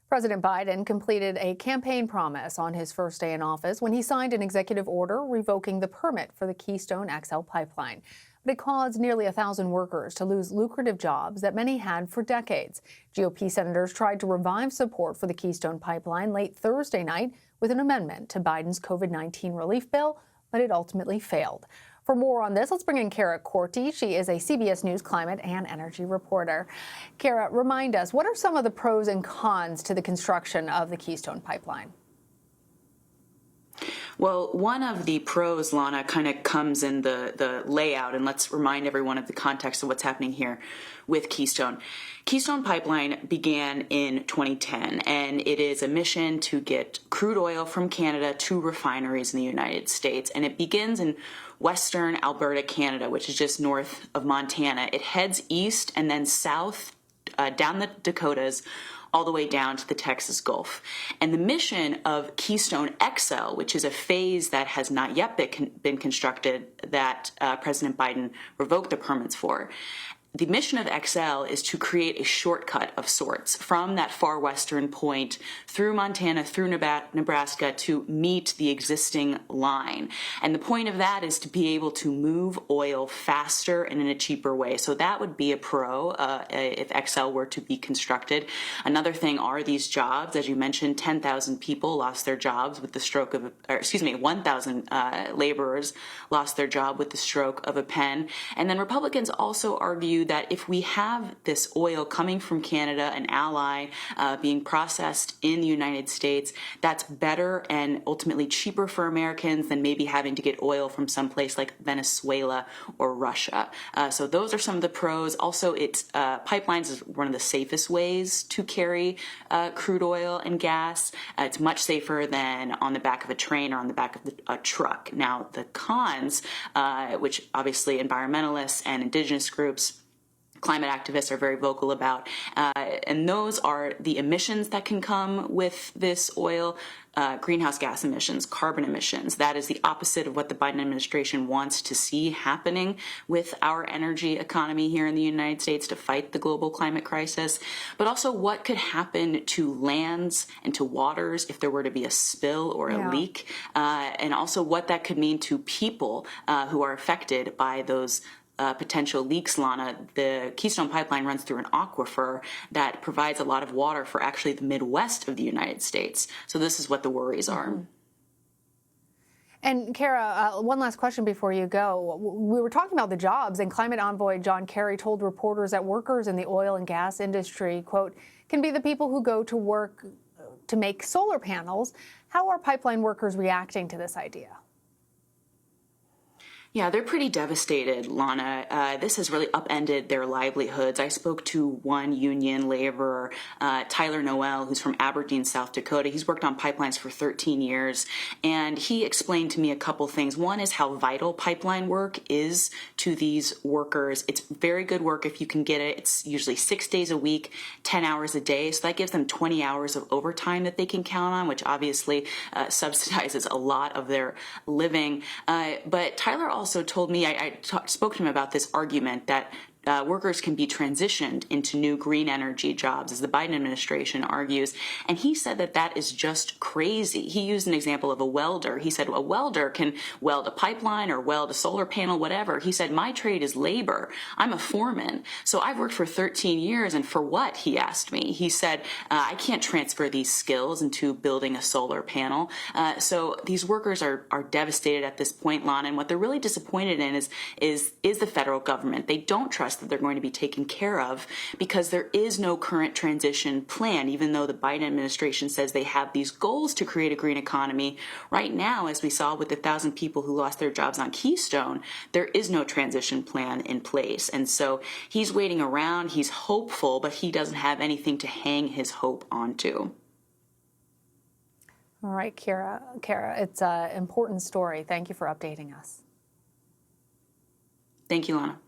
President Biden completed a campaign promise on his first day in office when he signed an executive order revoking the permit for the Keystone XL Pipeline. But it caused nearly 1,000 workers to lose lucrative jobs that many had for decades. GOP senators tried to revive support for the Keystone Pipeline late Thursday night with an amendment to Biden's COVID-19 relief bill, but it ultimately failed. For more on this, let's bring in Cara Korte. She is a CBS News climate and energy reporter. Cara, remind us, what are some of the pros and cons to the construction of the Keystone Pipeline? Well, one of the pros, Lana, kind of comes in the layout, and let's remind everyone of the context of what's happening here with Keystone. Keystone Pipeline began in 2010, and it is a mission to get crude oil from Canada to refineries in the United States, and it begins in western Alberta, Canada, which is just north of Montana. It heads east and then south down the Dakotas, all the way down to the Texas Gulf. And the mission of Keystone XL, which is a phase that has not yet been constructed, that President Biden revoked the permits for, the mission of XL is to create a shortcut of sorts from that far western point through Montana, through Nebraska, to meet the existing line. And the point of that is to be able to move oil faster and in a cheaper way. So that would be a pro if XL were to be constructed. Another thing are these jobs. As you mentioned, 10,000 people lost their jobs with the stroke of, 1,000 laborers lost their job with the stroke of a pen. And then Republicans also argue that if we have this oil coming from Canada, an ally, being processed in the United States, that's better and ultimately cheaper for Americans than maybe having to get oil from someplace like Venezuela or Russia. So those are some of the pros. Also, pipelines is one of the safest ways to carry crude oil and gas. It's much safer than on the back of a train or on the back of a truck. Now, the cons, which obviously environmentalists and indigenous groups, climate activists are very vocal about, and those are the emissions that can come with this oil, greenhouse gas emissions, carbon emissions. That is the opposite of what the Biden administration wants to see happening with our energy economy here in the United States to fight the global climate crisis. But also what could happen to lands and to waters if there were to be a spill or a leak, and also what that could mean to people who are affected by those potential leaks, Lana. The Keystone Pipeline runs through an aquifer that provides a lot of water for actually the Midwest of the United States. So this is what the worries are. And Cara, one last question before you go. We were talking about the jobs, and climate envoy John Kerry told reporters that workers in the oil and gas industry, quote, can be the people who go to work to make solar panels. How are pipeline workers reacting to this idea? Yeah, they're pretty devastated, Lana. This has really upended their livelihoods. I spoke to one union laborer, Tyler Noel, who's from Aberdeen, South Dakota. He's worked on pipelines for 13 years, and he explained to me a couple things. One is how vital pipeline work is to these workers. It's very good work if you can get it. It's usually 6 days a week, 10 hours a day, so that gives them 20 hours of overtime that they can count on, which obviously subsidizes a lot of their living. But Tyler also told me, I spoke to him about this argument that workers can be transitioned into new green energy jobs, as the Biden administration argues. And he said that that is just crazy. He used an example of a welder. He said a welder can weld a pipeline or weld a solar panel, whatever. He said, my trade is labor. I'm a foreman. So I've worked for 13 years. And for what? He asked me. He said, I can't transfer these skills into building a solar panel. So these workers are devastated at this point, Lana. And what they're really disappointed in is the federal government. They don't trust that they're going to be taken care of because there is no current transition plan, even though the Biden administration says they have these goals to create a green economy. Right now, as we saw with the 1,000 people who lost their jobs on Keystone, there is no transition plan in place. And so he's waiting around, he's hopeful, but he doesn't have anything to hang his hope onto. All right, Cara, it's an important story. Thank you for updating us. Thank you, Lana.